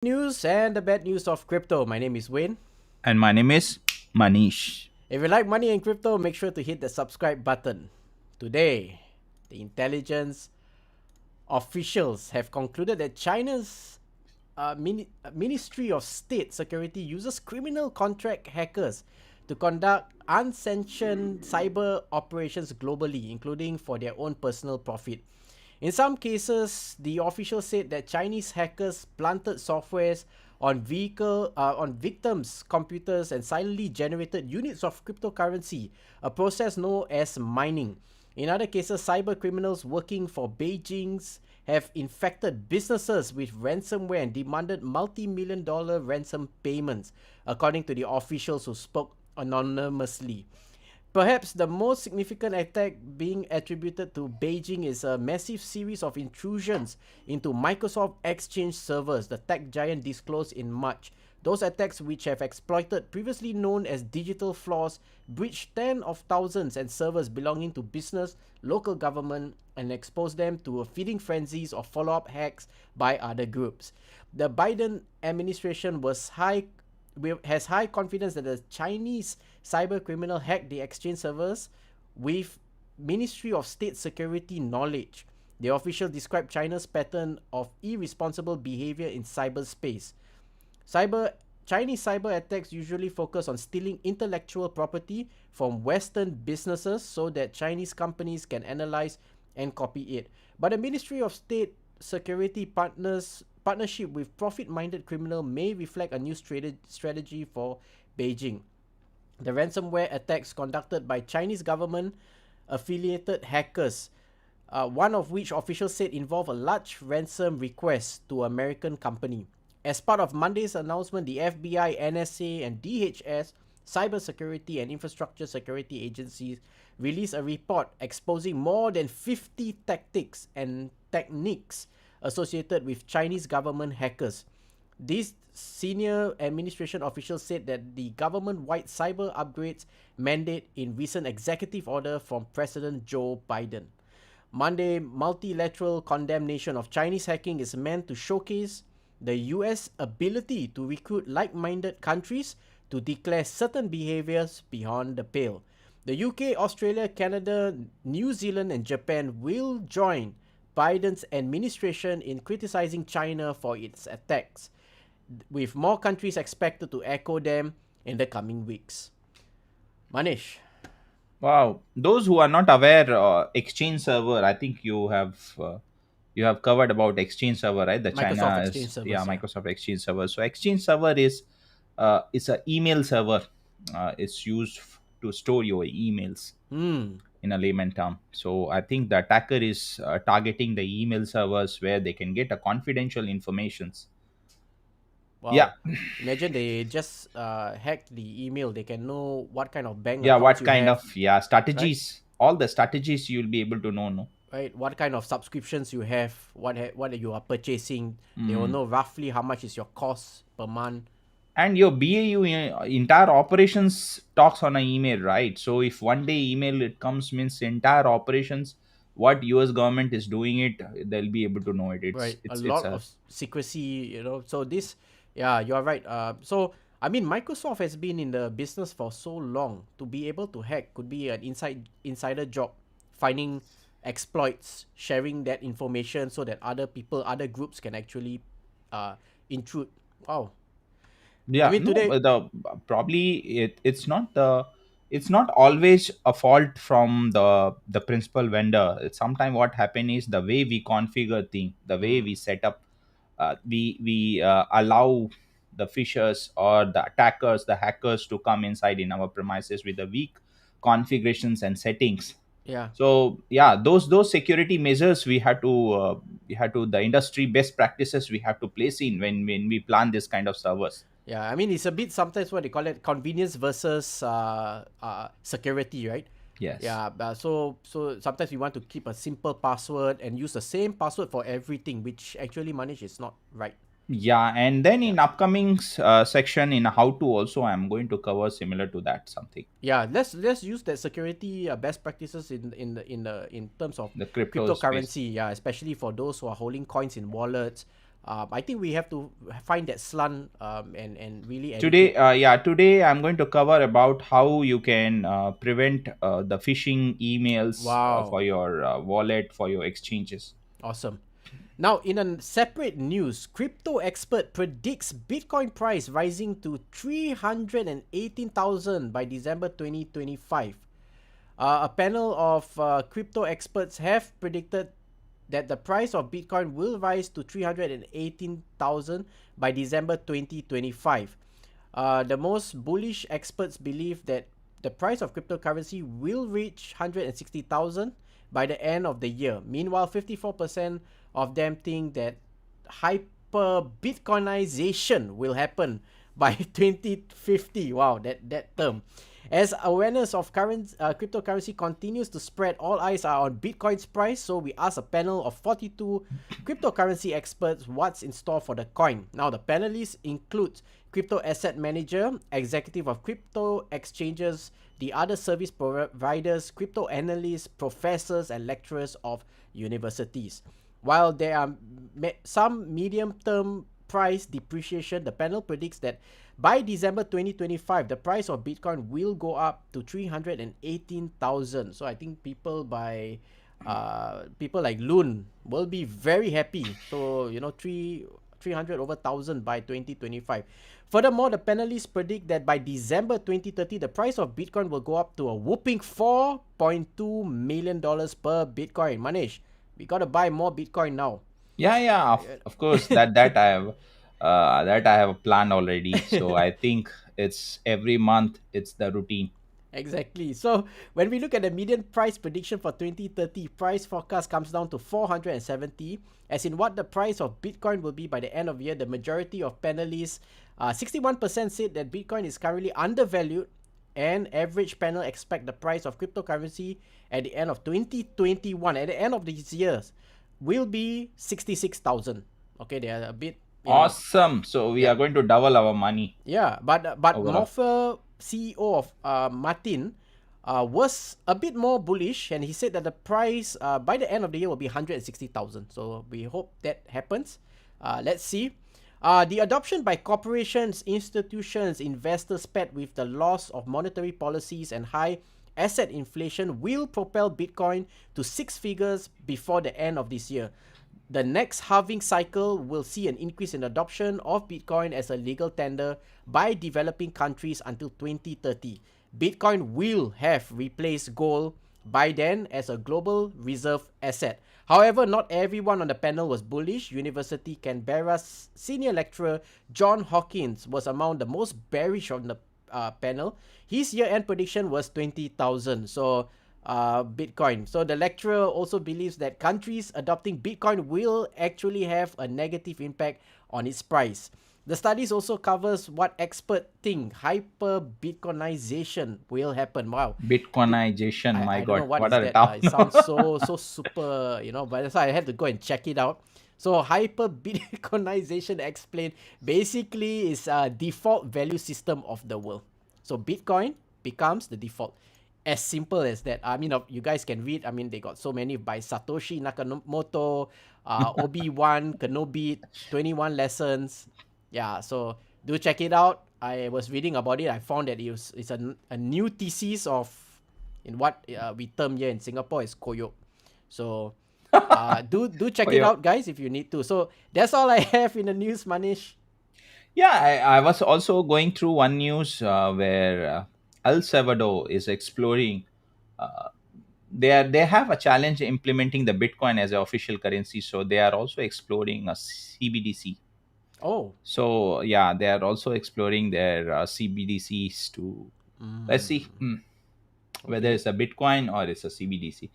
News and the bad news of crypto. My name is Wayne. And my name is Manish. If you like money and crypto, make sure to hit the subscribe button. Today, the intelligence officials have concluded that China's Ministry of State Security uses criminal contract hackers to conduct unsanctioned cyber operations globally, including for their own personal profit. In some cases, the official said that Chinese hackers planted softwares on victims' computers and silently generated units of cryptocurrency, a process known as mining. In other cases, cyber criminals working for Beijing's have infected businesses with ransomware and demanded multi-million-dollar ransom payments, according to the officials who spoke anonymously. Perhaps the most significant attack being attributed to Beijing is a massive series of intrusions into Microsoft Exchange servers, the tech giant disclosed in March. Those attacks, which have exploited previously known as digital flaws, breached tens of thousands and servers belonging to business, local government, and exposed them to feeding frenzies of follow-up hacks by other groups. The Biden administration has high confidence that the Chinese cyber criminal hacked the exchange servers with Ministry of State Security knowledge. The official described China's pattern of irresponsible behavior in cyberspace. Chinese cyber attacks usually focus on stealing intellectual property from Western businesses so that Chinese companies can analyze and copy it. But the Ministry of State Security partnership with profit-minded criminal may reflect a new strategy for Beijing. The ransomware attacks conducted by Chinese government affiliated hackers, one of which officials said involved a large ransom request to an American company. As part of Monday's announcement, the FBI, NSA, and DHS, cybersecurity and infrastructure security agencies, released a report exposing more than 50 tactics and techniques associated with Chinese government hackers. These senior administration officials said that the government-wide cyber upgrades mandate in recent executive order from President Joe Biden. Monday, multilateral condemnation of Chinese hacking is meant to showcase the US ability to recruit like-minded countries to declare certain behaviors beyond the pale. The UK, Australia, Canada, New Zealand, and Japan will join Biden's administration in criticizing China for its attacks, with more countries expected to echo them in the coming weeks. Manish. Wow, those who are not aware, Exchange server. I think you have covered about Exchange server, right? The Microsoft China Exchange is, yeah, servers, yeah. Microsoft Exchange server. So Exchange server is a email server. It's used to store your emails in a layman term. So I think the attacker is targeting the email servers where they can get a confidential informations. Yeah, Wow. Imagine they just hack the email. They can know what kind of bank yeah. accounts What you kind have, of, yeah, right? strategies? All the strategies you'll be able to know. No. Right? What kind of subscriptions you have, what you are purchasing. They will Mm. know roughly how much is your cost per month. And your BAU entire operations talks on an email, right? So if one day email it comes means entire operations, what US government is doing it, they'll be able to know it. It's Right, a it's it's lot a of secrecy, so this, yeah, you're right. So I mean, Microsoft has been in the business for so long. To be able to hack could be an insider job, finding exploits, sharing that information so that other people, other groups can actually intrude. Wow. I yeah, mean, no, today. the probably it's not always a fault from the principal vendor. Sometimes what happen is the way we configure thing, the way we set up, we allow the fishers or the attackers, the hackers to come inside in our premises with the weak configurations and settings. Yeah. So yeah, those security measures we had to the industry best practices we have to place in when we plan this kind of servers. Yeah, I mean, it's a bit sometimes what they call it convenience versus security, right? Yes. Yeah, so sometimes we want to keep a simple password and use the same password for everything, which actually manage is not right. Yeah, and then Yeah, in upcoming section in how to also I'm going to cover similar to that something, yeah. Let's use that security best practices in terms of the crypto space. cryptocurrency. Yeah, especially for those who are holding coins in wallets, I think we have to find that slant and really Today, educate. today I'm going to cover about how you can prevent the phishing emails Wow, for your wallet, for your exchanges. awesome. Now, in a separate news, crypto expert predicts Bitcoin price rising to 318,000 by December 2025. A panel of crypto experts have predicted that the price of Bitcoin will rise to 318,000 by December 2025. The most bullish experts believe that the price of cryptocurrency will reach 160,000 by the end of the year. Meanwhile, 54% of them think that hyper Bitcoinization will happen by 2050. Wow, that term. As awareness of cryptocurrency continues to spread, all eyes are on Bitcoin's price. So we asked a panel of 42 cryptocurrency experts what's in store for the coin. Now, the panelists include crypto asset manager, executive of crypto exchanges, the other service providers, crypto analysts, professors, and lecturers of universities. While there are some medium-term price depreciation, the panel predicts that by December 2025, the price of Bitcoin will go up to 318,000. So I think people like Loon will be very happy. So 300 over 1,000 by 2025. Furthermore, the panelists predict that by December 2030, the price of Bitcoin will go up to a whopping $4.2 million per Bitcoin. Manish, we got to buy more Bitcoin now. Yeah, yeah, of course. That I have a plan already. So I think it's every month. It's the routine. Exactly. So when we look at the median price prediction for 2030, price forecast comes down to 470. As in what the price of Bitcoin will be by the end of the year, the majority of panelists, 61% said that Bitcoin is currently undervalued, and average panel expect the price of cryptocurrency at the end of 2021, at the end of these years, will be 66,000. Okay, they are a bit, Awesome. So we yeah, are going to double our money yeah, but overall. Morpher CEO of Martin was a bit more bullish, and he said that the price by the end of the year will be 160,000. So we hope that happens. Let's see. The adoption by corporations, institutions, investors paired with the loss of monetary policies and high asset inflation will propel Bitcoin to six figures before the end of this year. The next halving cycle will see an increase in adoption of Bitcoin as a legal tender by developing countries until 2030. Bitcoin will have replaced gold by then as a global reserve asset. However, not everyone on the panel was bullish. University Canberra's senior lecturer John Hawkins was among the most bearish on the panel. His year-end prediction was 20,000. So Bitcoin. So the lecturer also believes that countries adopting Bitcoin will actually have a negative impact on its price. The studies also covers what experts think hyper Bitcoinization will happen. Wow, Bitcoinization. My I don't know God, what what is are the that. top? It sounds so super, but that's why I had to go and check it out. So hyper Bitcoinization explained basically is a default value system of the world. So Bitcoin becomes the default. As simple as that. I mean, you guys can read. I mean, they got so many by Satoshi Nakamoto, Obi-Wan Kenobi, 21 lessons. Yeah, so do check it out. I was reading about it. I found that it's a new thesis of in what we term here in Singapore is koyok. So do check For it your out, guys, if you need to. So that's all I have in the news, Manish. Yeah, I was also going through one news where El Salvador is exploring. Uh, they have a challenge implementing the Bitcoin as an official currency, so they are also exploring a CBDC. Oh, So yeah, they are also exploring their CBDCs to let's see whether okay. it's a Bitcoin or it's a CBDC.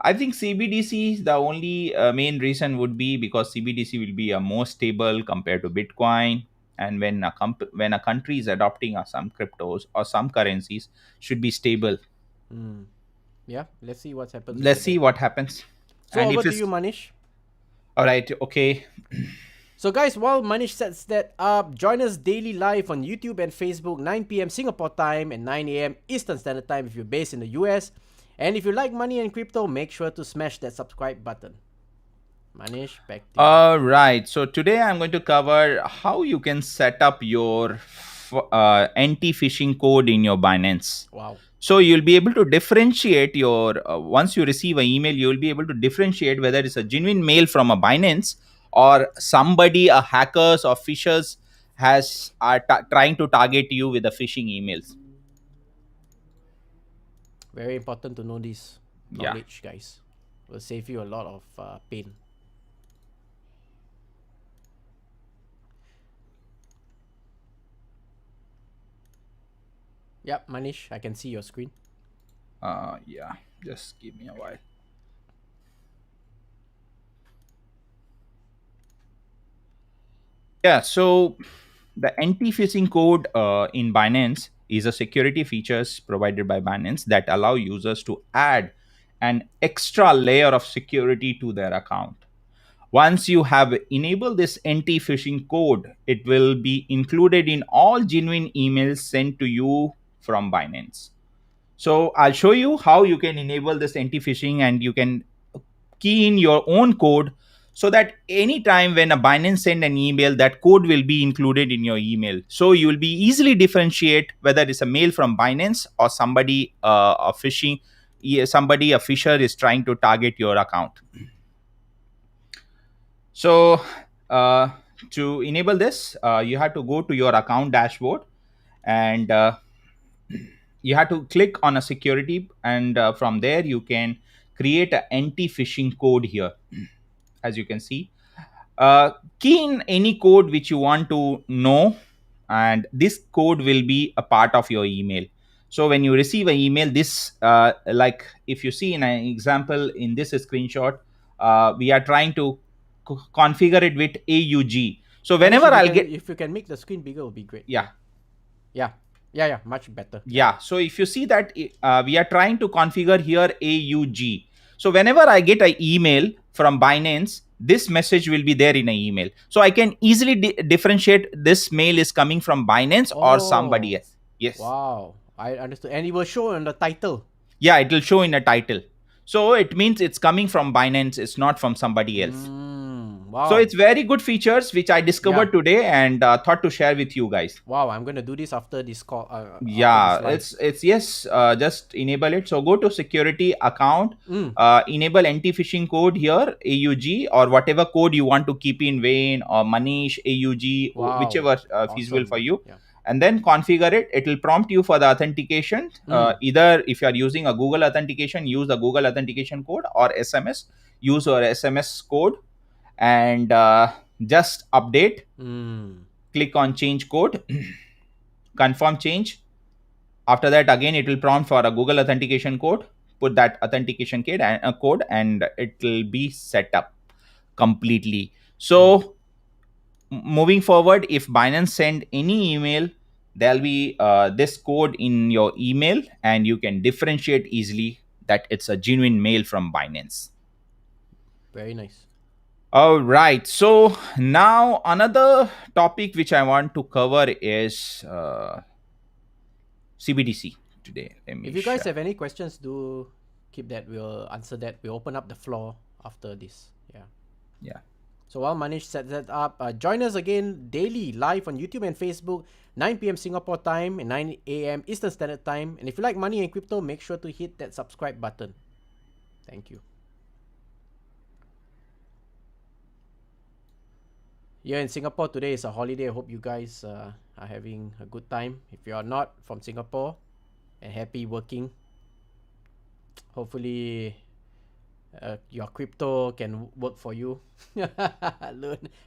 I think CBDC is the only main reason would be because CBDC will be a more stable compared to Bitcoin. And when when a country is adopting some cryptos or some currencies should be stable. Mm. Yeah, let's see what happens over Let's see there. what happens. So And over if to you, it's Manish. all right, okay. So guys, while Manish sets that up, join us daily live on YouTube and Facebook, 9 p.m. Singapore time and 9 a.m. Eastern Standard Time if you're based in the US. And if you like money and crypto, make sure to smash that subscribe button. Manish, back to you. Right. So today I'm going to cover how you can set up your anti-phishing code in your Binance. Wow. So you'll be able to differentiate your once you receive an email, you'll be able to differentiate whether it's a genuine mail from a Binance or somebody, a hackers or phishers trying to target you with the phishing emails. Very important to know this Yeah. knowledge, guys. Will save you a lot of pain. Yep, Manish, I can see your screen. Yeah. Just give me a while. Yeah. So the anti-phishing code in Binance is a security features provided by Binance that allow users to add an extra layer of security to their account. Once you have enabled this anti-phishing code, it will be included in all genuine emails sent to you from Binance. So I'll show you how you can enable this anti-phishing, and you can key in your own code so that anytime when a Binance send an email, that code will be included in your email. So you will be easily differentiate whether it's a mail from Binance or somebody a phishing, somebody a fisher is trying to target your account. So uh, to enable this, you have to go to your account dashboard, and you have to click on a security, and from there you can create an anti-phishing code here. As you can see, uh, key in any code which you want to know, and this code will be a part of your email. So when you receive an email, this like if you see in an example in this screenshot, we are trying to configure it with AUG. So Manish, whenever I'll get, if you can make the screen bigger, it would be great. yeah, Yeah. Yeah, yeah, much better. Yeah. yeah. So if you see that we are trying to configure here AUG. So whenever I get an email from Binance, this message will be there in an email. So I can easily differentiate this mail is coming from Binance or somebody Oh, else. Yes. wow. I understood. And it will show on the title. Yeah, it will show in a title. So it means it's coming from Binance, it's not from somebody else. So Wow. it's very good features which I Yeah. discovered today, and thought to share with you guys. Wow, I'm going to do this after this call, after Yeah, this live. it's yes, just enable it. So go to security account, Mm. enable anti-phishing code here, AUG, or whatever code you want to keep in Wayne or Manish, AUG, Wow. whichever feasible for Awesome. you. Yeah. And then configure it. It will prompt you for the authentication. Mm. Either if you are using a Google authentication, use the Google authentication code, or SMS, use your SMS code, and just update. Mm. Click on change code, confirm change. After that, again it will prompt for a Google authentication code. Put that authentication code, and it will be set up completely. Mm. So moving forward, if Binance send any email, there'll be this code in your email, and you can differentiate easily that it's a genuine mail from Binance. Very nice. All right. So now another topic which I want to cover is CBDC today. Let me If you guys share. have any questions, do keep that. We'll answer that. We'll open up the floor after this. Yeah. Yeah. So while Manish sets that up, join us again daily live on YouTube and Facebook, 9 p.m. Singapore time and 9 a.m. Eastern Standard Time. And if you like money and crypto, make sure to hit that subscribe button. Thank you. Here in Singapore today is a holiday. I hope you guys are having a good time. If you are not from Singapore and happy working, hopefully your crypto can work for you.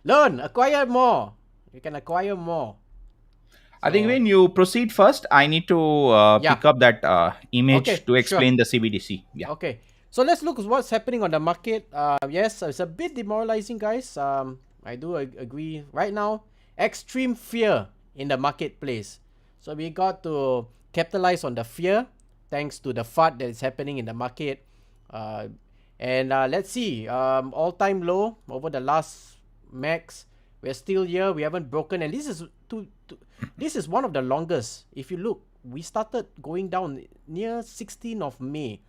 Learn, acquire more. You can acquire more. I think So when you proceed first, I need to yeah, pick up that okay, image to sure. explain the CBDC. Yeah. Okay, so let's look at what's happening on the market. Yes, it's a bit demoralizing, guys. I do agree. Right now, extreme fear in the marketplace. So we got to capitalize on the fear thanks to the FUD that is happening in the market. Uh, and let's see, all-time low over the last max. We're still here. We haven't broken, and this is one of the longest. If you look, we started going down near 16th of May.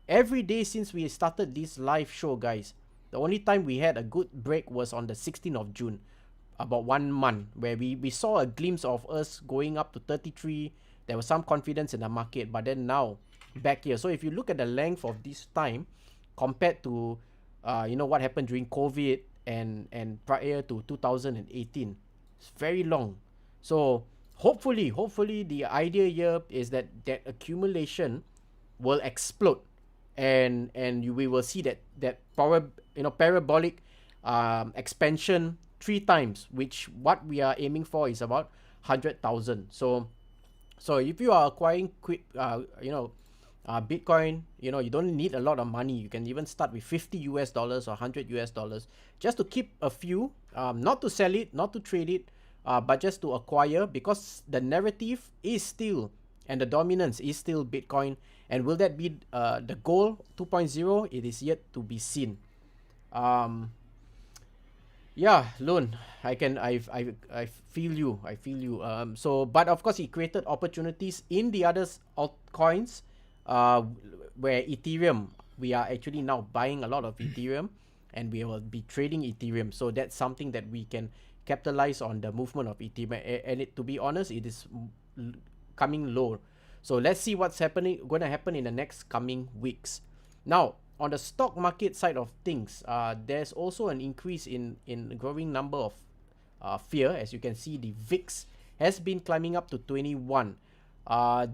Every day since we started this live show, guys, The only time we had a good break was on the 16th of June, about 1 month, where we saw a glimpse of us going up to 33. There was some confidence in the market, but then now back here. So if you look at the length of this time compared to what happened during COVID and prior to 2018, it's very long. So hopefully the idea here is that accumulation will explode, and we will see parabolic expansion 3 times, which what we are aiming for is about 100,000. So if you are acquiring Bitcoin, you don't need a lot of money. You can even start with $50 or $100 just to keep a few, not to sell it, not to trade it, but just to acquire, because the narrative is still, and the dominance is still Bitcoin. And will that be the goal 2.0? It is yet to be seen. Yeah, Loan, I feel you. So, but of course, it created opportunities in the other altcoins, where Ethereum, we are actually now buying a lot of Ethereum, and we will be trading Ethereum. So that's something that we can capitalize on the movement of Ethereum. And to be honest, it is coming low. So let's see what's going to happen in the next coming weeks. Now, on the stock market side of things, there's also an increase in growing number of fear. As you can see, the VIX has been climbing up to 21.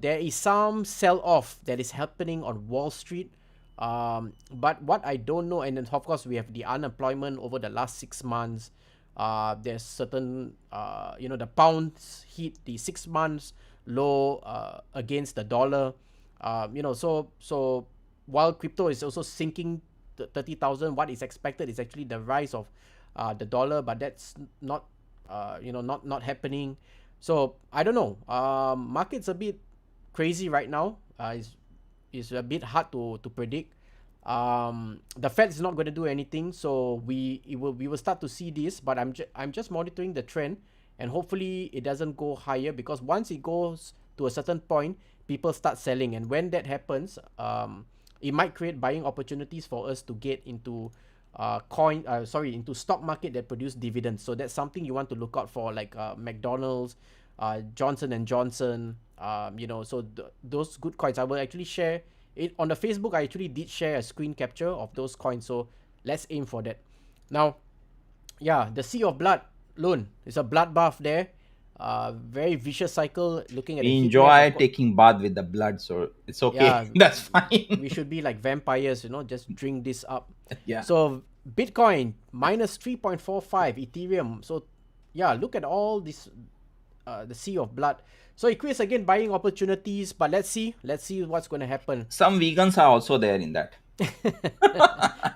There is some sell-off that is happening on Wall Street. But what I don't know, and then of course we have the unemployment over the last 6 months. There's certain, the pounds hit the 6 months low against the dollar. So while crypto is also sinking to 30,000, what is expected is actually the rise of the dollar, but that's not not happening. So I don't know. Market's a bit crazy right now. It's a bit hard to predict. The Fed is not going to do anything, so we will start to see this. But I'm just monitoring the trend, and hopefully it doesn't go higher, because once it goes to a certain point, people start selling, and when that happens, it might create buying opportunities for us to get into into stock market that produce dividends. So that's something you want to look out for, like McDonald's, Johnson and Johnson. So those good coins. I will actually share it on the Facebook. I actually did share a screen capture of those coins. So let's aim for that. Now, yeah, the Sea of Blood, Loan, it's a bloodbath there. Very vicious cycle. Looking at We the heat map, enjoy of course. taking bath with the blood, so it's okay. Yeah, That's we fine. should be like vampires, just drink this up. Yeah. So Bitcoin minus 3.45, Ethereum. So yeah, look at all this, the Sea of Blood. So it creates again buying opportunities, but let's see what's going to happen. Some vegans are also there in that.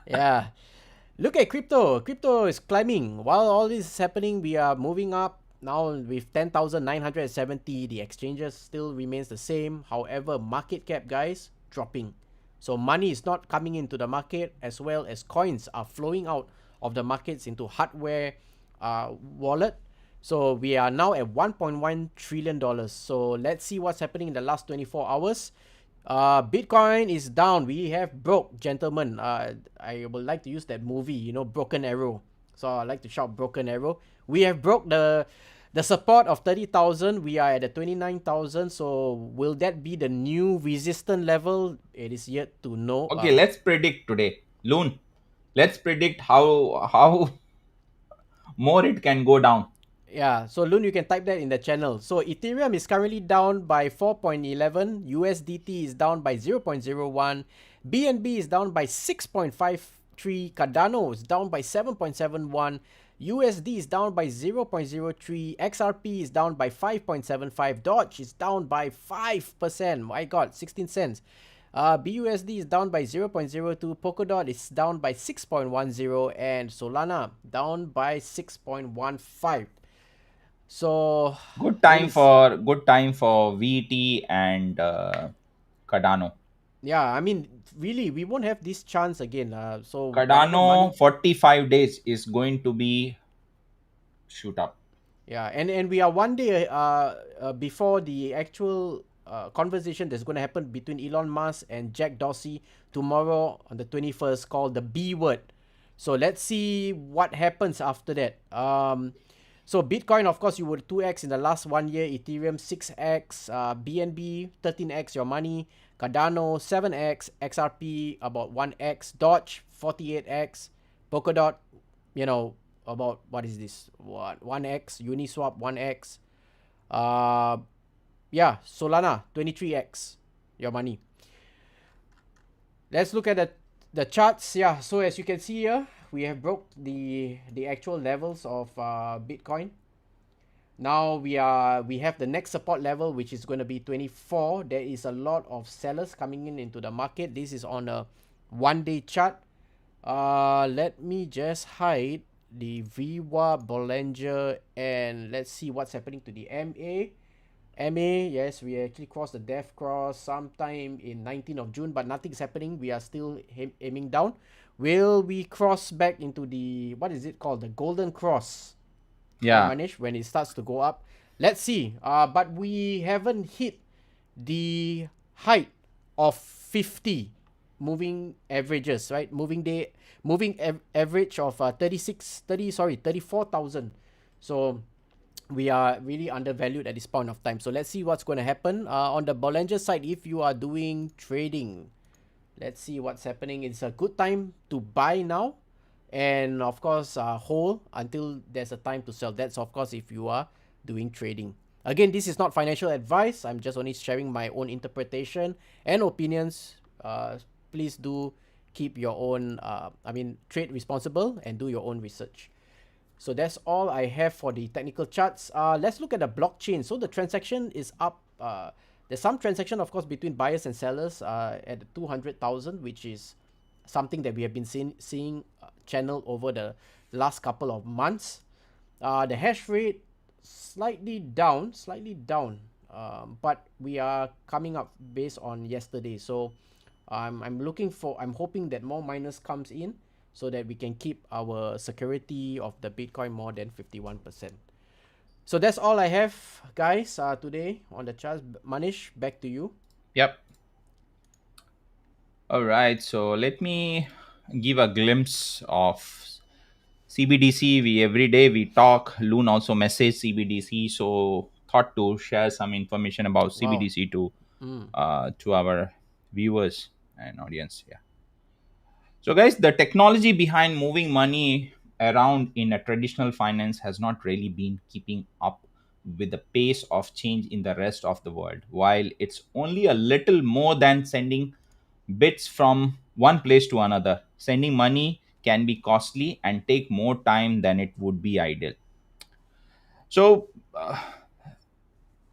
Yeah, look at crypto. Crypto is climbing. While all this is happening, we are moving up now with 10,970. The exchanges still remains the same. However, market cap, guys, dropping. So money is not coming into the market, as well as coins are flowing out of the markets into hardware wallet. So we are now at $1.1 trillion. So let's see what's happening in the last 24 hours. Bitcoin is down. We have broke, gentlemen. I would like to use that movie, Broken Arrow. So I like to shout Broken Arrow. We have broke the support of 30,000. We are at the 29,000. So will that be the new resistance level? It is yet to know. Okay, let's predict today. Loon, let's predict how more it can go down. Yeah, so Loon, you can type that in the channel. So Ethereum is currently down by 4.11. USDT is down by 0.01. BNB is down by 6.53. Cardano is down by 7.71. USD is down by 0.03. XRP is down by 5.75. Doge is down by 5%. My God, 16 cents. BUSD is down by 0.02. Polkadot is down by 6.10. And Solana down by 6.15. So Good time for VT and Cardano. yeah, I mean, really, we won't have this chance again. So whatever Cardano money, 45 days is going to be shoot up. yeah, and we are one day before the actual conversation that's going to happen between Elon Musk and Jack Dorsey tomorrow on the 21st, called the B word. So let's see what happens after that. So Bitcoin, of course, you were 2x in the last 1 year. Ethereum 6x, BNB 13x your money, Cardano 7x, XRP about 1x, Doge 48x, Polkadot, about what is this? What 1x, Uniswap 1x, uh, yeah, Solana 23x your money. Let's look at the charts. Yeah, so as you can see here, we have broke the actual levels of Bitcoin. Now we have the next support level, which is going to be 24. There is a lot of sellers coming in into the market. This is on a 1 day chart. Let me just hide the VWAP, Bollinger, and let's see what's happening to the MA. MA, yes, we actually crossed the death cross sometime in 19th of June, but nothing's happening. We are still aiming down. Will we cross back into the, what is it called? The golden cross, Yeah. Manish, when it starts to go up? Let's see. But we haven't hit the height of 50 moving averages, right? Average of 34,000. So we are really undervalued at this point of time. So let's see what's going to happen. On the Bollinger side, if you are doing trading, let's see what's happening. It's a good time to buy now. And of course, hold until there's a time to sell. That's of course if you are doing trading. Again, this is not financial advice. I'm just only sharing my own interpretation and opinions. Please do keep your own, trade responsible and do your own research. So that's all I have for the technical charts. Let's look at the blockchain. So the transaction is up. There's some transaction, of course, between buyers and sellers at 200,000, which is something that we have been seeing channel over the last couple of months. The hash rate slightly down, but we are coming up based on yesterday. So I'm hoping that more miners comes in so that we can keep our security of the Bitcoin more than 51%. So that's all I have, guys, today on the charts. Manish, back to you. Yep. All right. So let me give a glimpse of CBDC. We every day we talk. Loon also message CBDC. So thought to share some information about Wow. CBDC Mm. to our viewers and audience. Yeah. So, guys, the technology behind moving money around in a traditional finance has not really been keeping up with the pace of change in the rest of the world. While it's only a little more than sending bits from one place to another, sending money can be costly and take more time than it would be ideal. So,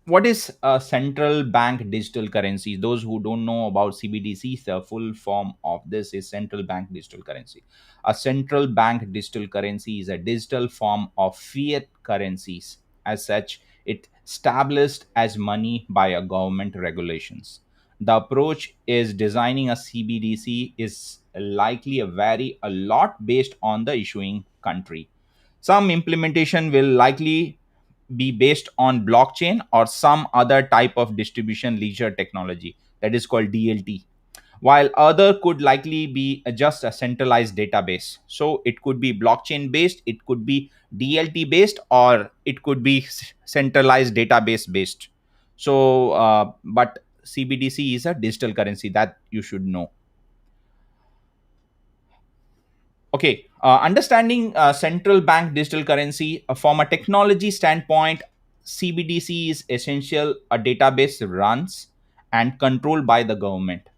what is a central bank digital currency? Those who don't know about CBDC, the full form of this is central bank digital currency. A central bank digital currency is a digital form of fiat currencies. As such, it established as money by a government regulations. The approach is designing a CBDC is likely a vary a lot based on the issuing country. Some implementation will likely be based on blockchain or some other type of distribution ledger technology that is called DLT, while other could likely be just a centralized database. So it could be blockchain based, it could be DLT based, or it could be centralized database based. So but CBDC is a digital currency that you should know. Okay, understanding central bank digital currency from a technology standpoint, CBDC is essential. A database runs and controlled by the government.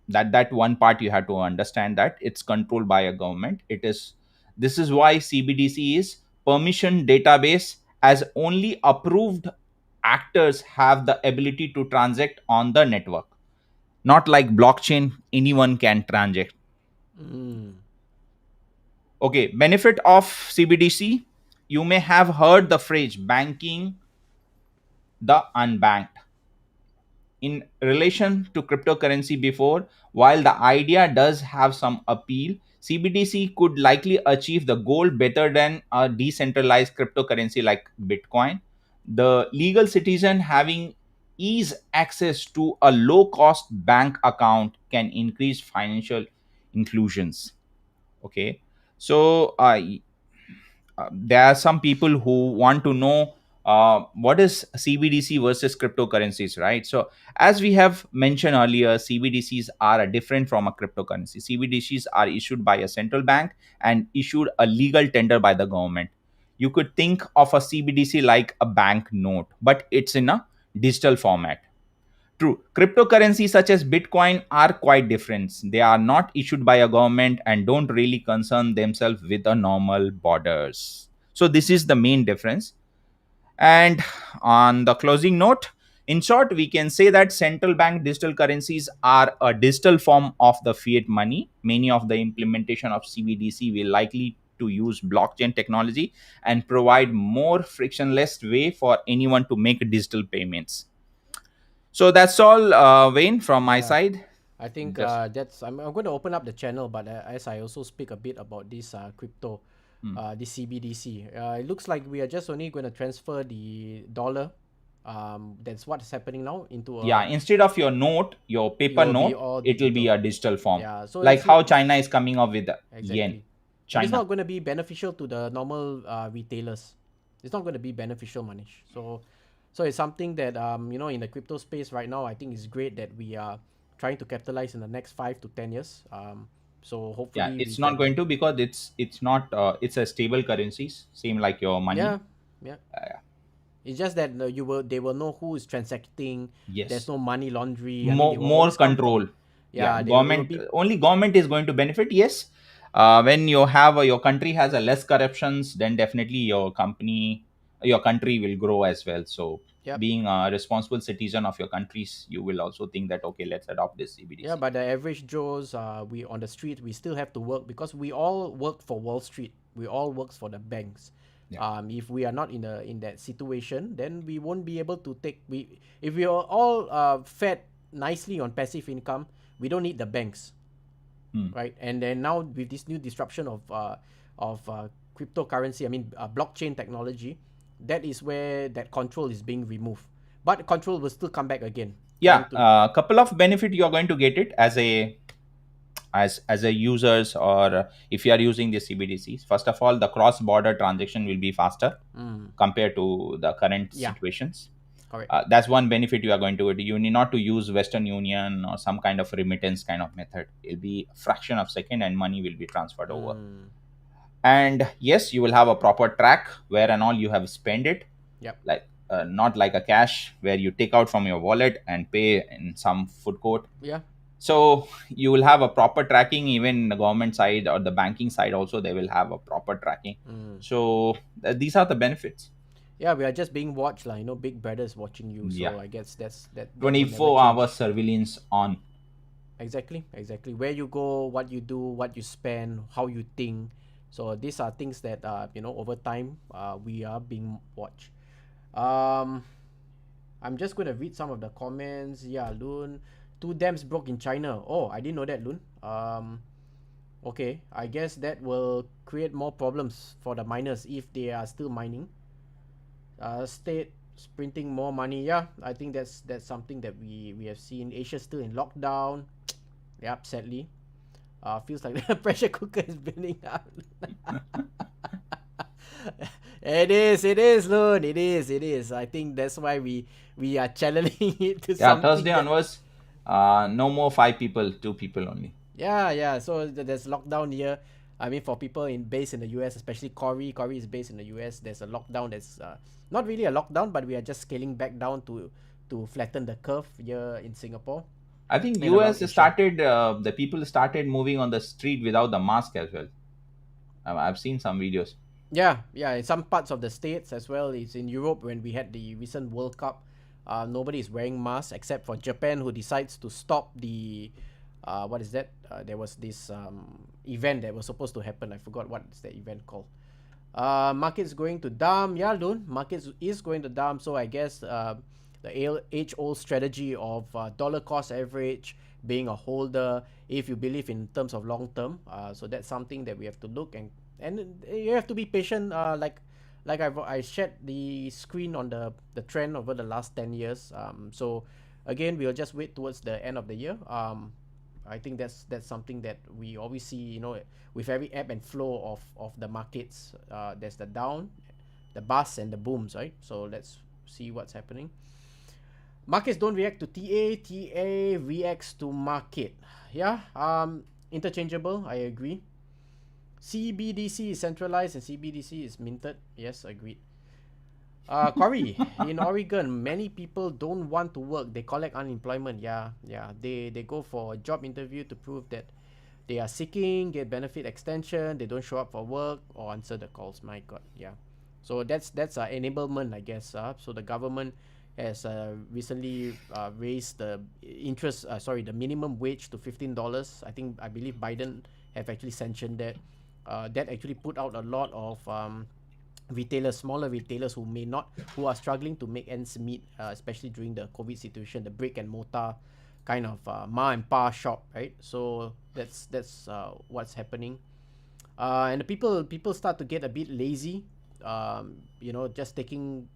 That one part you have to understand that it's controlled by a government. It is this is why CBDC is permission database, as only approved actors have the ability to transact on the network. Not like blockchain, anyone can transact. Mm. Okay, benefit of CBDC. You may have heard the phrase banking the unbanked in relation to cryptocurrency before. While the idea does have some appeal, CBDC could likely achieve the goal better than a decentralized cryptocurrency like Bitcoin. The legal citizen having ease access to a low cost bank account can increase financial inclusions. Okay, So there are some people who want to know what is CBDC versus cryptocurrencies, right? So, as we have mentioned earlier, CBDCs are different from a cryptocurrency. CBDCs are issued by a central bank and issued a legal tender by the government. You could think of a CBDC like a bank note, but it's in a digital format. True. Cryptocurrencies such as Bitcoin are quite different. They are not issued by a government and don't really concern themselves with the normal borders. So, this is the main difference. And on the closing note, in short, we can say that central bank digital currencies are a digital form of the fiat money. Many of the implementation of CBDC will likely to use blockchain technology and provide more frictionless way for anyone to make digital payments. So that's all, Wayne, from my Yeah. side. I think Just I'm going to open up the channel, but as I also speak a bit about this crypto, hmm. this CBDC, it looks like we are just only going to transfer the dollar. That's what's happening now into Yeah. a. Instead of your note, your It paper will be note, all it will be digital. a digital form, Yeah, so like it's how not China is coming up with the yen. exactly, and it's China. not going to be beneficial to the normal retailers. It's not going to be beneficial, Manish. So it's something that in the crypto space right now, I think it's great that we are trying to capitalize in the next 5 to 10 years. So Yeah, hopefully we it's not can. going to, because it's not it's a stable currencies, same like your money. Yeah, yeah. It's just that they will know who is transacting. There's Yes. no money laundry. I mean, more it will more always come control. from. Yeah, Yeah, there will government, be. only government is going to benefit. Yes. When you have your country has a less corruptions, then definitely your country will grow as well. So, Yep. being a responsible citizen of your countries, you will also think that, okay, let's adopt this Yeah, CBDC. but the average Joes, we on the street, we still have to work because we all work for Wall Street. We all works for the banks. Yeah. If we are not in that situation, then we won't be able to take. We if we are all fed nicely on passive income, we don't need the banks, Hmm. right? And then now with this new disruption of cryptocurrency, I mean blockchain technology, that is where that control is being removed. But control will still come back again, Yeah, trying to. a couple of benefit you are going to get it as a users, or if you are using the CBDCs. First of all, the cross border transaction will be faster Mm, compared to the current yeah, situations. correct. That's one benefit you are going to get. You need not to use Western Union or some kind of remittance kind of method. It'll be a fraction of second and money will be transferred over. Mm, And yes, you will have a proper track where and all you have spent it, yep. like not like a cash where you take out from your wallet and pay in some food court. Yeah. So you will have a proper tracking. Even the government side or the banking side also, they will have a proper tracking. Mm. So these are the benefits. Yeah, we are just being watched, like Big Brother is watching you. Yeah, So I guess that will never 24 hours change. surveillance on. Exactly, exactly. Where you go, what you do, what you spend, how you think. So these are things that over time we are being watched. Um, I'm just gonna read some of the comments. Yeah, Loon, two dams broke in China. Oh, I didn't know that, Loon. Okay, I guess that will create more problems for the miners if they are still mining. State printing more money. Yeah, I think that's something that we have seen. Asia still in lockdown. Yep, sadly. Feels like the pressure cooker is burning up. It is, Loon. It is. I think that's why we are channeling it to Yeah, something Thursday that. onwards, no more five people, two people only. Yeah, yeah. So there's lockdown here. I mean, for people based in the US, especially Corey. Corey is based in the US. There's a lockdown. That's not really a lockdown, but we are just scaling back down to flatten the curve here in Singapore I think and around US Asia. started, the people started moving on the street without the mask as well. I've seen some videos. Yeah, yeah. In some parts of the states as well. It's in Europe when we had the recent World Cup. Nobody is wearing masks except for Japan, who decides to stop the. What is that? There was this event that was supposed to happen. I forgot what is the event called. Market's going to dump. Yeah, Loon. Markets is going to dump. So I guess the age-old strategy of dollar cost average, being a holder, if you believe in terms of long term. So that's something that we have to look, and you have to be patient. Like I shared the screen on the trend over the last 10 years. So again, we'll just wait towards the end of the year. I think that's something that we always see, with every ebb and flow of the markets. There's the down, the bust, and the booms, right? So let's see what's happening. Markets don't react to TA. TA reacts to market. Yeah, interchangeable. I agree. CBDC is centralized and CBDC is minted. Yes, agreed. Corey, in Oregon, many people don't want to work. They collect unemployment. Yeah, yeah. They go for a job interview to prove that they are seeking, get benefit extension. They don't show up for work or answer the calls. My God, yeah. So that's enablement, I guess. So the government has recently raised the the minimum wage to $15. I believe Biden have actually sanctioned that. That actually put out a lot of retailers, smaller retailers who are struggling to make ends meet, especially during the COVID situation, the brick and mortar kind of ma and pa shop, right? So that's what's happening, and the people start to get a bit lazy, just taking.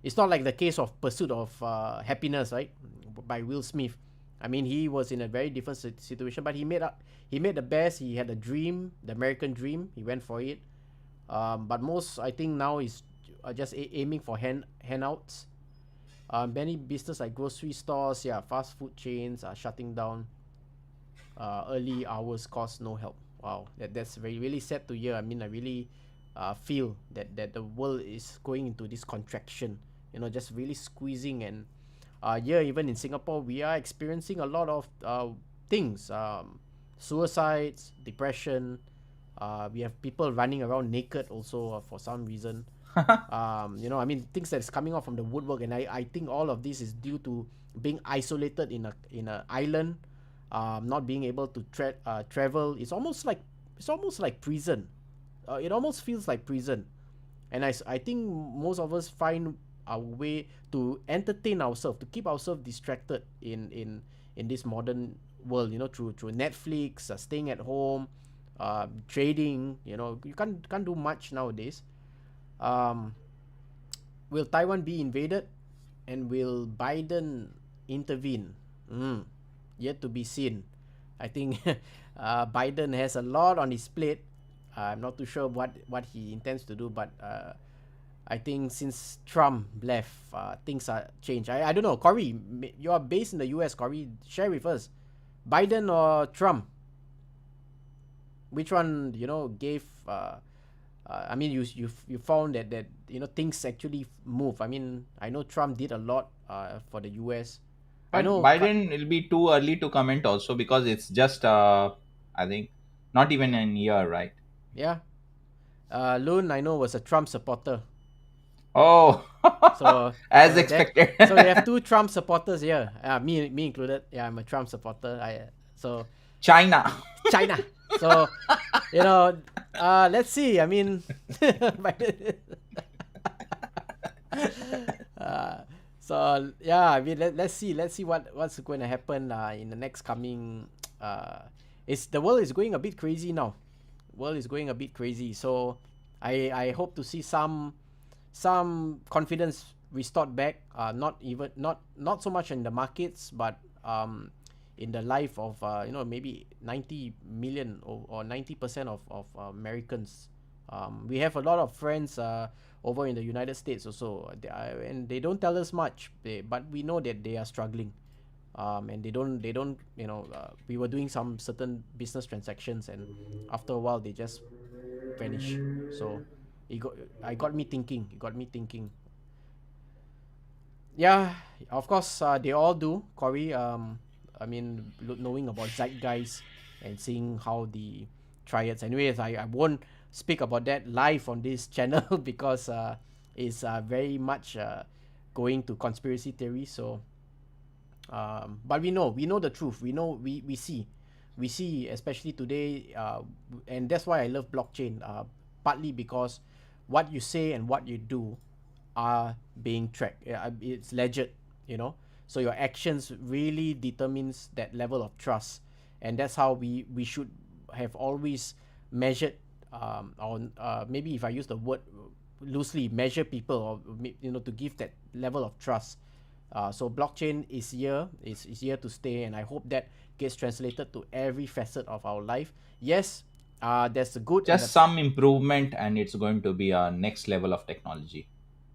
It's not like the case of Pursuit of Happiness, right, by Will Smith. I mean, he was in a very different situation, but he made the best. He had a dream, the American dream. He went for it. But most, I think, now is just aiming for handouts. Many business like grocery stores, yeah, fast food chains are shutting down. Early hours cost no help. Wow, that's very really sad to hear. I mean, I really feel that the world is going into this contraction. Just really squeezing, and here even in Singapore, we are experiencing a lot of things. Suicides, depression. We have people running around naked also for some reason. I mean, things that's coming out from the woodwork, and I think all of this is due to being isolated in a island, not being able to travel. It's almost like prison. It almost feels like prison, and I think most of us find a way to entertain ourselves, to keep ourselves distracted in this modern world. Through Netflix, staying at home, trading. You can't do much nowadays. Um, will Taiwan be invaded, and will Biden intervene? Yet to be seen. I think Biden has a lot on his plate. I'm not too sure what he intends to do, but I think since Trump left, things are changed. I don't know. Corey, you are based in the US. Corey, share with us. Biden or Trump? Which one, gave I mean, you found that things actually move. I mean, I know Trump did a lot for the US. I But know Biden, it'll be too early to comment also because it's just, I think, not even a year, right? yeah. Loon, I know, was a Trump supporter. Oh, So as so that expected. so you have two Trump supporters here. Me included. Yeah, I'm a Trump supporter. So China. China. So you know, let's see. I mean, uh, so yeah. I mean, let's see what's going to happen in the next coming. It's the world is going a bit crazy now. World is going a bit crazy. So I hope to see some confidence restored back. Not so much in the markets, but in the life of maybe 90 million or 90% of Americans. We have a lot of friends over in the United States also, and they don't tell us much. But we know that they are struggling. And they don't we were doing some certain business transactions, and after a while they just vanish. So it got I got me thinking. It got me thinking. Yeah, of course, they all do, Corey. I mean, knowing about zeitgeist and seeing how the triads. Anyways, I won't speak about that live on this channel because it's very much going to conspiracy theory. So, but we know the truth. We see, especially today, and that's why I love blockchain. Partly because what you say and what you do are being tracked. It's legit, so your actions really determines that level of trust, and that's how we should have always measured, on maybe if I use the word loosely, measure people, or to give that level of trust. So blockchain is here to stay, and I hope that gets translated to every facet of our life. Yes, there's the good and the Just some improvement, and it's going to be a next level of technology.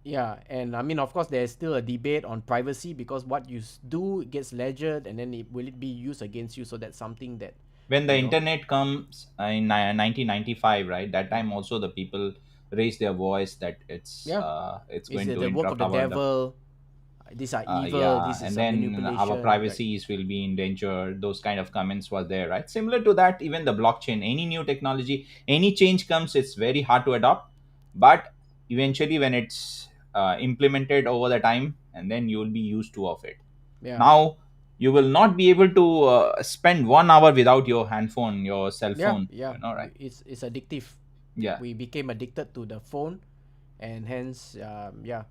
yeah, and I mean, of course, there's still a debate on privacy because what you do gets ledgered, and then will it be used against you? So that's something that, When the you know, internet comes in 1995, right, that time also the people raised their voice that yeah, it's is going to the work of interrupt the our the devil. These are evil. yeah, This is and a then our manipulation, right? privacies will be in danger. Those kind of comments were there, right? Similar to that, even the blockchain, any new technology, any change comes, it's very hard to adopt, but eventually when it's implemented over the time, and then you will be used to of it. Yeah, Now you will not be able to spend 1 hour without your handphone, your cell yeah, phone, yeah. right? It's addictive. Yeah. We became addicted to the phone, and hence, yeah.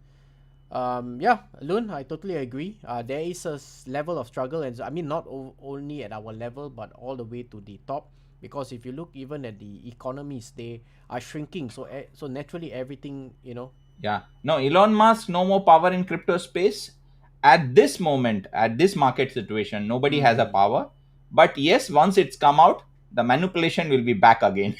Yeah, Loon, I totally agree. There is a level of struggle, and I mean not only at our level, but all the way to the top. Because if you look even at the economies, they are shrinking. So so naturally, everything Yeah. No, Elon Musk, no more power in crypto space. At this moment, at this market situation, nobody has a mm, power. But yes, once it's come out, the manipulation will be back again.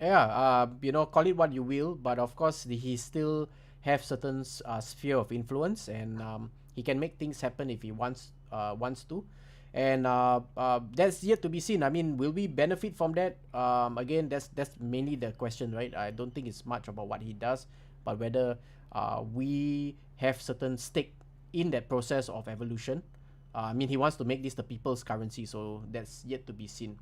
yeah, call it what you will, but of course, he still have certain sphere of influence, and he can make things happen if he wants to, and that's yet to be seen. I mean, will we benefit from that? Again, that's mainly the question, right? I don't think it's much about what he does, but whether we have certain stake in that process of evolution. I mean, he wants to make this the people's currency, so that's yet to be seen.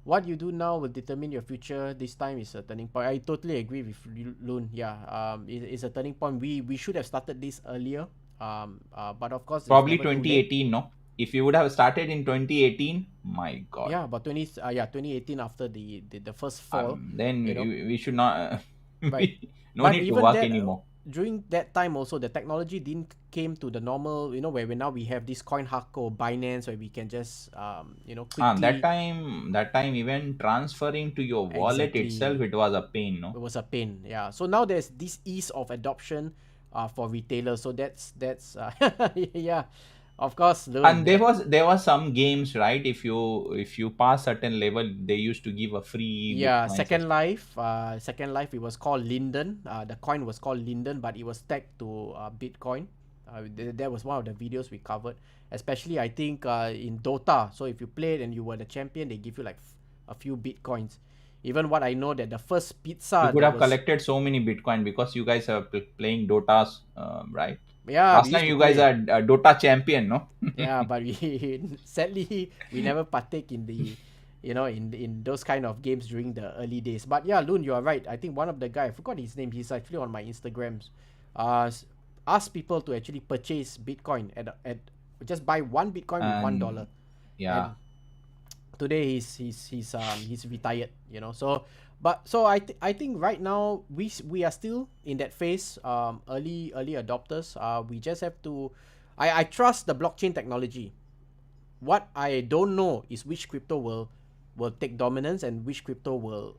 What you do now will determine your future. This time is a turning point. I totally agree with Loon. Yeah, it's a turning point. We should have started this earlier. But of course, it's Probably never too late. 2018, no? If you would have started in 2018, my God. Yeah, but 2018 after the first fall, Then you know, we should not, right. no But need to even work that, anymore. during that time also, the technology didn't came to the normal. Where we now we have this coin hardcore Binance where we can just That quickly. time, even transferring to your wallet itself, Exactly. it was a pain, no? It was a pain. Yeah. So now there's this ease of adoption for retailers. So that's yeah. Of course, And Loon. there was some games, right? If you pass certain level, they used to give a free Yeah, bitcoins or Second Life. Second Life. It was called Linden. The coin was called Linden, but it was tagged to Bitcoin. That was one of the videos we covered. Especially, I think in Dota. So if you played and you were the champion, they give you like a few Bitcoins. Even what I know that the first you pizza could that have was collected so many bitcoin because you guys are playing dotas, right? yeah, we Last used time to you guys play. are a dota champion, no? Yeah, but we sadly we never partake in the in those kind of games during the early days. But yeah, Loon, you are right. I think one of the guy, I forgot his name, he's actually on my Instagrams. Ask people to actually purchase Bitcoin at just buy one Bitcoin with $1. And yeah. And today he's retired, so but so I think right now we are still in that phase, early adopters. We just have to I trust the blockchain technology. What I don't know is which crypto will take dominance and which crypto will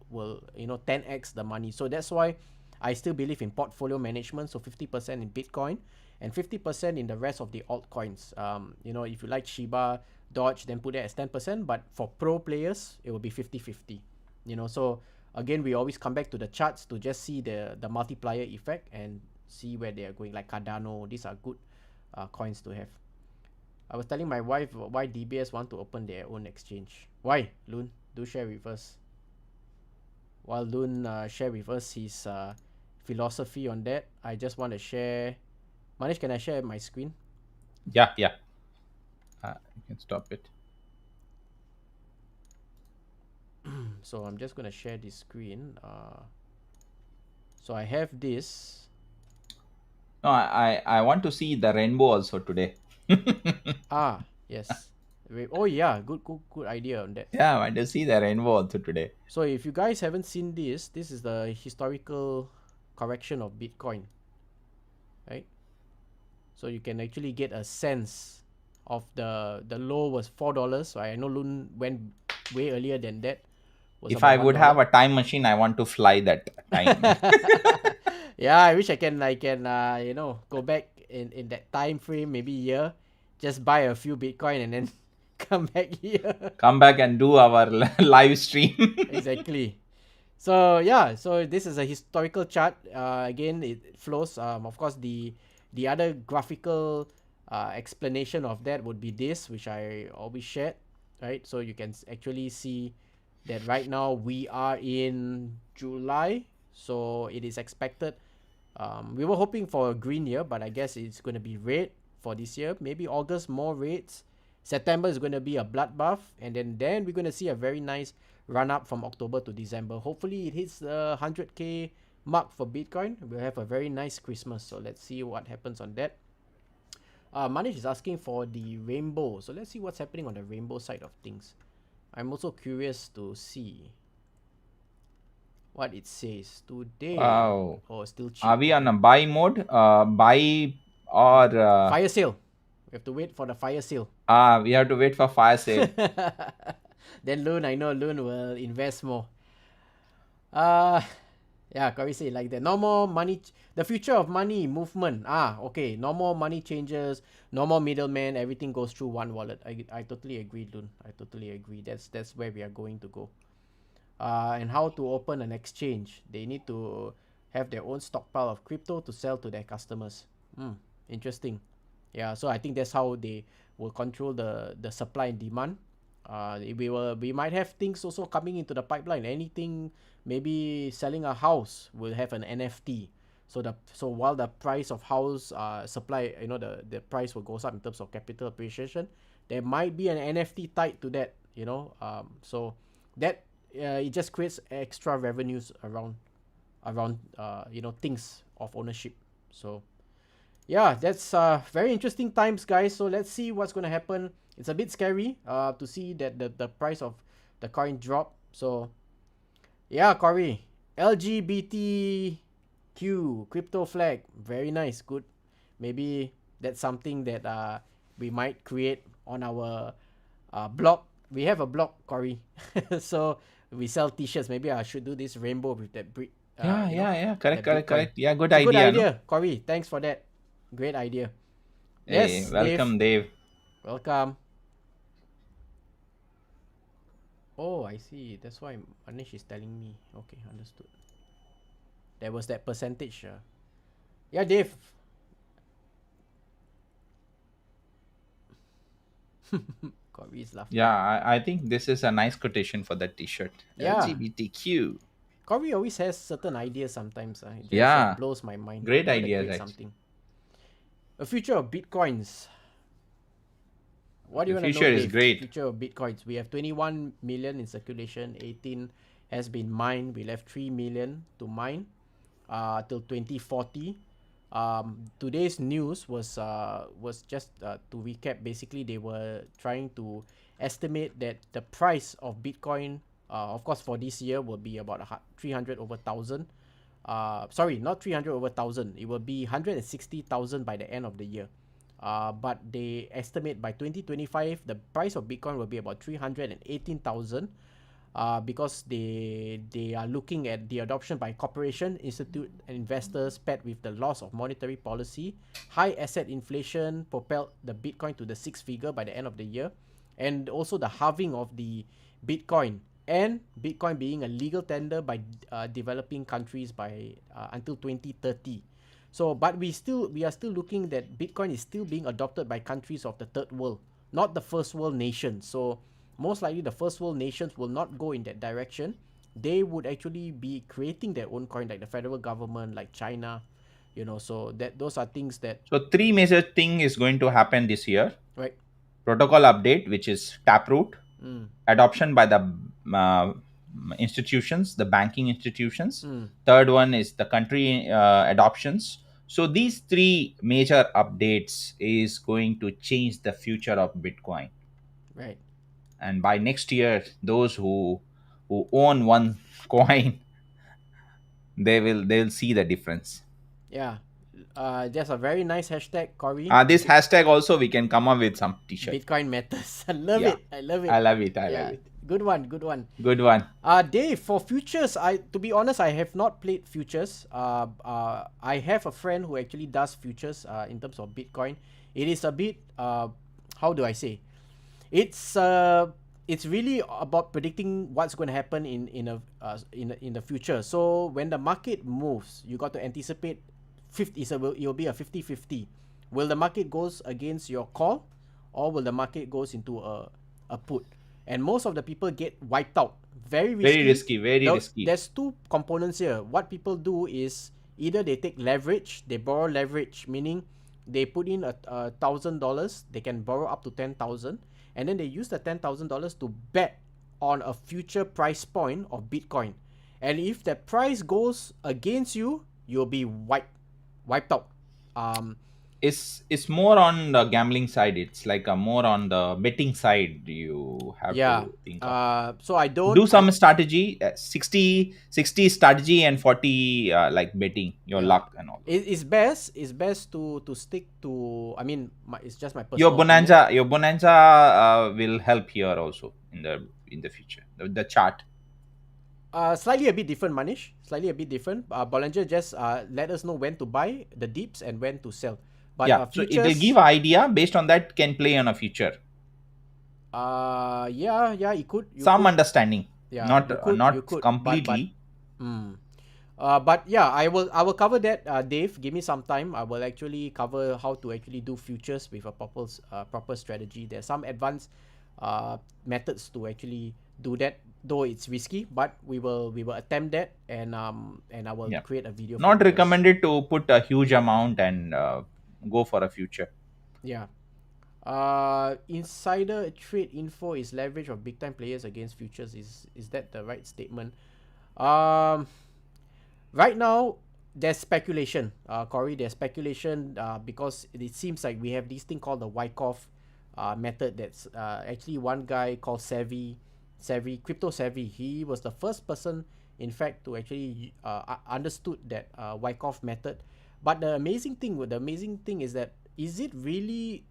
10x the money. So that's why I still believe in portfolio management. So 50% in Bitcoin and 50% in the rest of the altcoins. If you like Shiba, Dodge, then put it as 10%. But for pro players, it will be 50-50. So again, we always come back to the charts to just see the multiplier effect and see where they are going. Like Cardano, these are good coins to have. I was telling my wife why DBS want to open their own exchange. Why, Loon? Do share with us. While Loon share with us his philosophy on that, I just want to share. Manish, can I share my screen? Yeah, yeah. You can stop it. So I'm just gonna share this screen. So I have this. No, I want to see the rainbow also today. Ah, yes. Oh yeah, good idea on that. Yeah, I want to see the rainbow also today. So if you guys haven't seen this, this is the historical correction of Bitcoin, right? So you can actually get a sense of the low was $4. So I know Loon went way earlier than that, was If about I one would have dollar. a time machine, I want to fly that time. Yeah, I wish I can go back in that time frame, maybe year, just buy a few Bitcoin and then come back here. Come back and do our live stream. Exactly. So yeah, so this is a historical chart. Again, it flows. Of course, the other graphical explanation of that would be this, which I always shared, right? So you can actually see that right now we are in July, so it is expected. We were hoping for a green year, but I guess it's going to be red for this year. Maybe August more reds. September is going to be a bloodbath, and then we're going to see a very nice run up from October to December. Hopefully, it hits the 100K mark for Bitcoin. We'll have a very nice Christmas. So let's see what happens on that. Manish is asking for the rainbow. So let's see what's happening on the rainbow side of things. I'm also curious to see what it says today. Wow. Oh, still cheap. Are we on Okay. a buy mode? Buy or Fire sale. We have to wait for the fire sale. we have to wait for fire sale. Then Loon, I know Loon will invest more. Uh yeah, Corey say like that. No more money. The future of money movement. Okay. No more money changes. No more middleman. Everything goes through one wallet. I totally agree, Loon. I totally agree. That's where we are going to go. And how to open an exchange. They need to have their own stockpile of crypto to sell to their customers. Interesting. Yeah, so I think that's how they will control the supply and demand. We might have things also coming into the pipeline. Anything, maybe selling a house will have an NFT. So while the price of house supply, the price will goes up in terms of capital appreciation, there might be an NFT tied to that. So that it just creates extra revenues around things of ownership. So yeah, that's very interesting times, guys. So let's see what's gonna happen. It's a bit scary to see that the price of the coin drop. So yeah, Corey, LGBTQ crypto flag, very nice, good. Maybe that's something that we might create on our blog. We have a blog, Corey. So we sell T-shirts. Maybe I should do this rainbow with that Yeah, yeah, yeah. Correct, that correct, Bitcoin. correct. Yeah, good It's a good idea, no? idea, Corey. Thanks for that. Great idea. Hey, Yes, Dave. welcome, Dave. Welcome. Oh, I see. That's why Anish is telling me. Okay, understood. There was that percentage. Yeah, Dave. Corey is laughing. Yeah, I think this is a nice quotation for that T-shirt. Yeah, LGBTQ. Corey always has certain ideas sometimes. It just Yeah, blows my mind. great What a ideas great actually. something. A future of Bitcoins. What do you The want to know, future is Dave? great. Future of Bitcoins. We have 21 million in circulation. 18 has been mined. We left 3 million to mine till 2040. Today's news was just to recap. Basically, they were trying to estimate that the price of Bitcoin, of course, for this year will be about 300 over thousand. Sorry, not 300 over thousand. It will be 160,000 by the end of the year. But they estimate by 2025 the price of Bitcoin will be about 318,000. Because they are looking at the adoption by corporation, institute, and investors paired with the loss of monetary policy. High asset inflation propelled the Bitcoin to the six figure by the end of the year, and also the halving of the Bitcoin and Bitcoin being a legal tender by developing countries by until 2030. So, but we are still looking that Bitcoin is still being adopted by countries of the third world, not the first world nations. So most likely the first world nations will not go in that direction. They would actually be creating their own coin, like the federal government, like China. So that those are things that, So three major thing is going to happen this year. right. Protocol update, which is Taproot, Mm, adoption by the uh, institutions, the banking institutions. mm, Third one is the country adoptions. So these three major updates is going to change the future of Bitcoin. right. And by next year, those who own one coin, they'll see the difference. Yeah. Just a very nice hashtag, Corey. This hashtag also we can come up with some t-shirt. Bitcoin matters. I love Yeah, it. I love I it. love it. I love Yeah. it. Good one, good one. Good one. Dave, for futures, to be honest, I have not played futures. I have a friend who actually does futures. In terms of Bitcoin, it is a bit. How do I say? It's it's really about predicting what's going to happen in the future. So when the market moves, you got to anticipate. 50 it'll be a 50-50. Will the market goes against your call, or will the market goes into a put? And most of the people get wiped out. Very Very risky. risky. Very risky. There's two components here. What people do is either they take leverage, they borrow leverage, meaning they put in $1,000, they can borrow up to 10,000, and then they use the $10,000 to bet on a future price point of Bitcoin. And if the price goes against you, you'll be wiped out. It's more on the gambling side. It's like a more on the betting side you have Yeah. to think of. So I don't. Do some strategy, 60 strategy and 40 like betting your Yeah. luck and all those. It's best to stick to. I mean, it's just my personal opinion. Your bonanza will help here also in the future, the chart. Slightly a bit different, Manish. Slightly a bit different. Bollinger just let us know when to buy the dips and when to sell. But Yeah, so it will give futures, idea based on that can play on a future. yeah, you Some could, understanding, yeah, not you not could, but, completely. mm, but yeah, I will cover that, Dave. Give me some time. I will actually cover how to actually do futures with a proper strategy. There's some advanced methods to actually do that. Though it's risky, but we will attempt that, and I will Yeah, create a video for not you guys. recommended to put a huge amount and go for a future. Yeah. Insider trade info is leverage of big time players against futures. Is that the right statement? Um, right now, there's speculation, Corey. There's speculation because it seems like we have this thing called the Wyckoff method. That's actually one guy called Crypto Savvy. He was the first person, in fact, to actually understood that Wyckoff method. But the amazing thing is that, is it really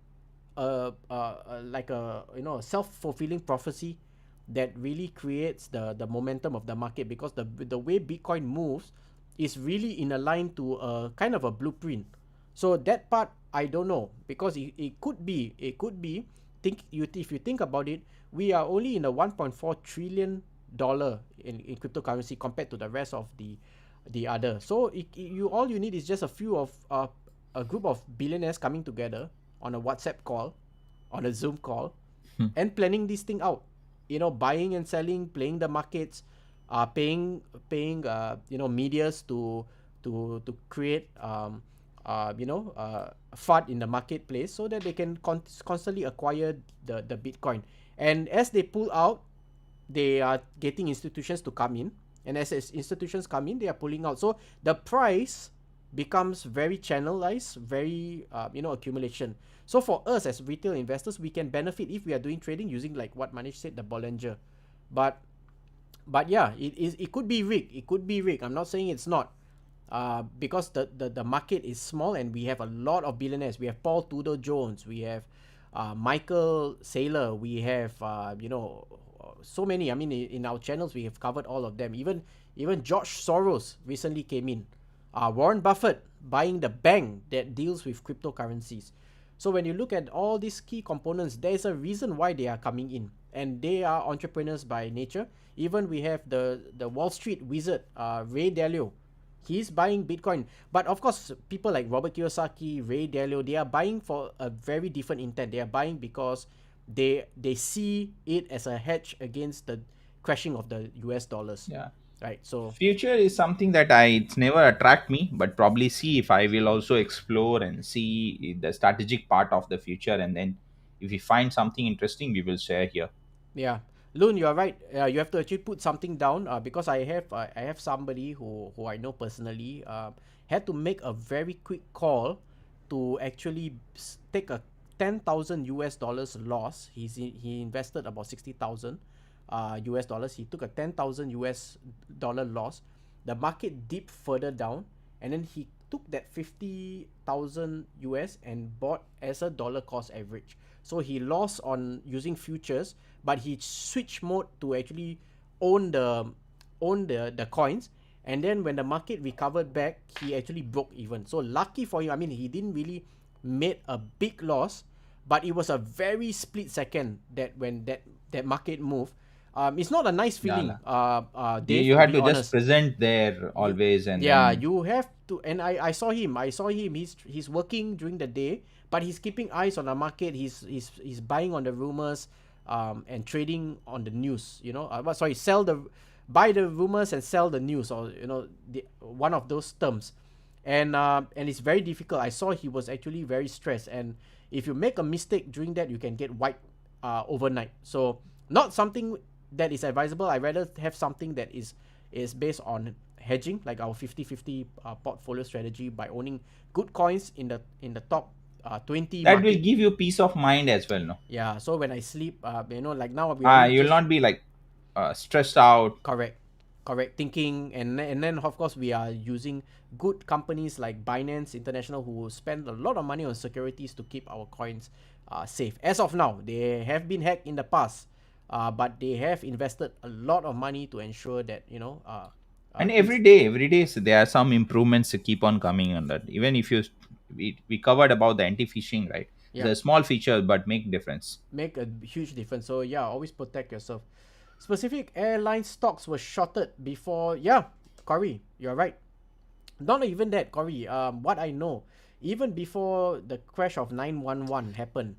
like a self-fulfilling prophecy that really creates the momentum of the market? Because the way Bitcoin moves is really in a line to a kind of a blueprint. So that part I don't know, because it could be if you think about it, we are only in a 1.4 trillion dollar in cryptocurrency compared to the rest of the other. So all you need is just a few of a group of billionaires coming together on a WhatsApp call, on a Zoom call, and planning this thing out. Buying and selling, playing the markets, paying medias to create FUD in the marketplace, so that they can constantly acquire the Bitcoin. And as they pull out, they are getting institutions to come in, and as institutions come in, they are pulling out. So the price becomes very channelized, very accumulation. So for us as retail investors, we can benefit if we are doing trading using, like what Manish said, the Bollinger. But yeah, it could be rigged. It could be rigged. I'm not saying it's not. Because the market is small, and we have a lot of billionaires. We have Paul Tudor Jones, we have Michael Saylor, we have so many. I mean, in our channels we have covered all of them. Even George Soros recently came in. Warren Buffett buying the bank that deals with cryptocurrencies. So when you look at all these key components, there's a reason why they are coming in, and they are entrepreneurs by nature. Even we have the Wall Street wizard, Ray Dalio. He's buying Bitcoin. But of course, people like Robert Kiyosaki, Ray Dalio, they are buying for a very different intent. They are buying because they see it as a hedge against the crashing of the US dollars. Yeah, Right. So future is something that it's never attract me, but probably see if I will also explore and see the strategic part of the future, and then if we find something interesting, we will share here. yeah, Loon, you are right. You have to actually put something down, because I have somebody who I know personally, had to make a very quick call to actually take a 10,000 US dollars loss. He invested about 60,000 US dollars. He took a 10,000 US dollar loss. The market dipped further down, and then he took that 50,000 US and bought as a dollar cost average. So he lost on using futures, but he switched mode to actually own the coins. And then when the market recovered back, he actually broke even. So lucky for him. I mean, he didn't really made a big loss, but it was a very split second that when that market moved. It's not a nice Yeah, feeling, you Dave, to had be to just honest. present there You, always, and yeah, then you have to. And I saw him. He's working during the day, but he's keeping eyes on the market. He's buying on the rumors, and trading on the news. Sorry, buy the rumors and sell the news, or one of those terms. And it's very difficult. I saw he was actually very stressed, and if you make a mistake during that, you can get wiped overnight. So not something that is advisable. I rather have something that is based on hedging, like our 50-50 portfolio strategy, by owning good coins in the top 20 that will market. give you peace of mind as well, no? Yeah, so when I sleep, like now we already You'll just not be like stressed out. correct, correct thinking. And then of course we are using good companies like Binance International, who spend a lot of money on securities to keep our coins safe. As of now, they have been hacked in the past, but they have invested a lot of money to ensure that And things. every day so there are some improvements to keep on coming on that. Even if we covered about the anti-phishing, right? It's Yeah, a small feature but make difference. make a huge difference. So yeah, always protect yourself. Specific airline stocks were shorted before. Yeah, Corey, you're right. Not even that, Corey. What I know, even before the crash of 911 happened,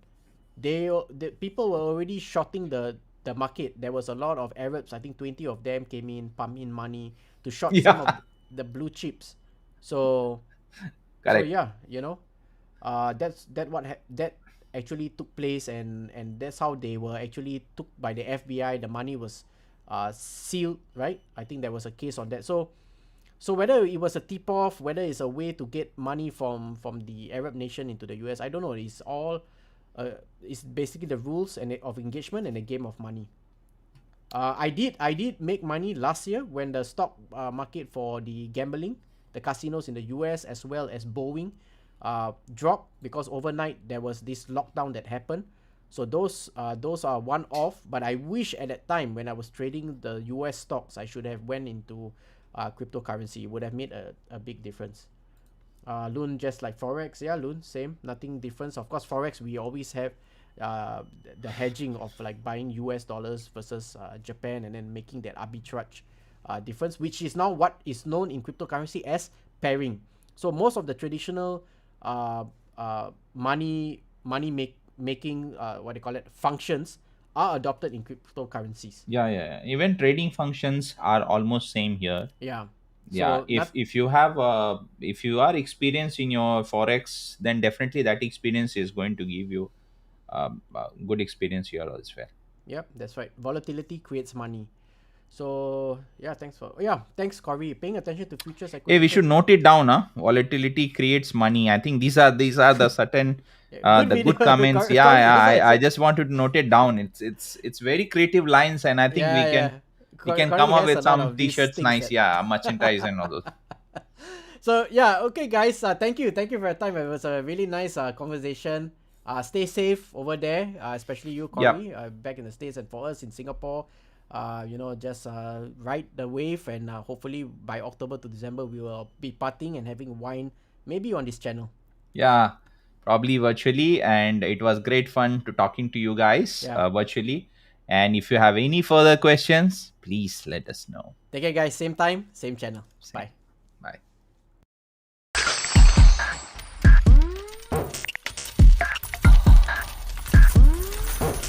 the people were already shorting the market. There was a lot of Arabs. I think 20 of them came in, pump in money to short some of Yeah, the blue chips. So so correct. yeah, that actually took place, and that's how they were actually took by the FBI. The money was sealed, right? I think there was a case on that. So whether it was a tip off, whether it's a way to get money from the Arab nation into the US, I don't know. It's basically the rules of engagement and a game of money. I did make money last year when the stock market for the gambling, the casinos in the US as well as Boeing, dropped because overnight there was this lockdown that happened. So those are one off. But I wish at that time when I was trading the US stocks, I should have went into cryptocurrency. It would have made a big difference. Loon, just like Forex. Yeah, Loon, same. Nothing difference. Of course, Forex, we always have the hedging of like buying US dollars versus Japan, and then making that arbitrage difference, which is now what is known in cryptocurrency as pairing. So most of the traditional making, what they call it, functions are adopted in cryptocurrencies. Yeah. Even trading functions are almost same here. Yeah. Yeah, So if you have if you are experienced in your forex, then definitely that experience is going to give you good experience here as well. yep, that's right. Volatility creates money. So yeah, thanks Corey. Paying attention to futures Hey, we should acquisition. note it down, huh? Volatility creates money. I think these are the certain Yeah, good the video, good comments. Yeah, Corey. That's why I I said. just wanted to note it down. It's very creative lines, and I think Yeah, yeah. we can come Corey up has a with lot some of these t-shirts, things nice, that. yeah, merchandise and all those. So yeah, okay, guys. Thank you for your time. It was a really nice conversation. Stay safe over there, especially you, Yep. Corey, back in the States, and for us in Singapore. Just ride the wave, and hopefully by October to December we will be partying and having wine, maybe on this channel. Yeah, probably virtually, and it was great fun to talking to you guys Yeah. virtually. And if you have any further questions, please let us know. Take care, guys. Same time, same channel. Same. Bye.